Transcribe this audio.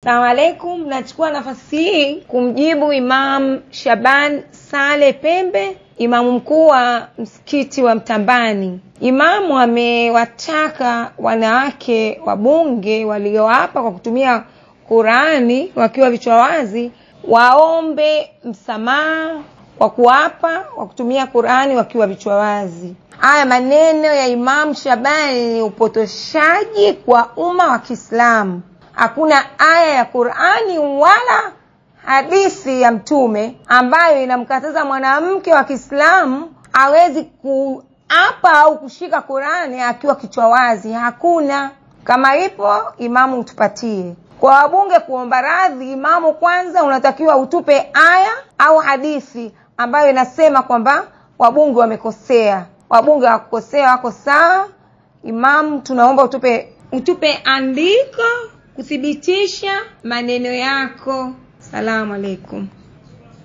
Assalamu alaikum. Nachukua nafasi hii kumjibu Imam Shaban Saleh Pembe, imamu mkuu wa msikiti wa Mtambani. Imamu amewataka wanawake wabunge walioapa kwa kutumia Qur'ani wakiwa vichwa wazi waombe msamaha kwa kuapa kwa kutumia Qur'ani wakiwa vichwa wazi. Haya maneno ya Imam Shabani ni upotoshaji kwa umma wa Kiislamu. Hakuna aya ya Qur'ani wala hadithi ya Mtume ambayo inamkataza mwanamke wa Kiislamu hawezi kuapa au kushika Qur'ani akiwa kichwa wazi. Hakuna. Kama ipo, imamu utupatie. Kwa wabunge kuomba radhi, imamu kwanza unatakiwa utupe aya au hadithi ambayo inasema kwamba wabunge wamekosea. Wabunge wakosea, wako sawa. Imamu tunaomba utupe andiko kuthibitisha maneno yako. Salamu alaikum.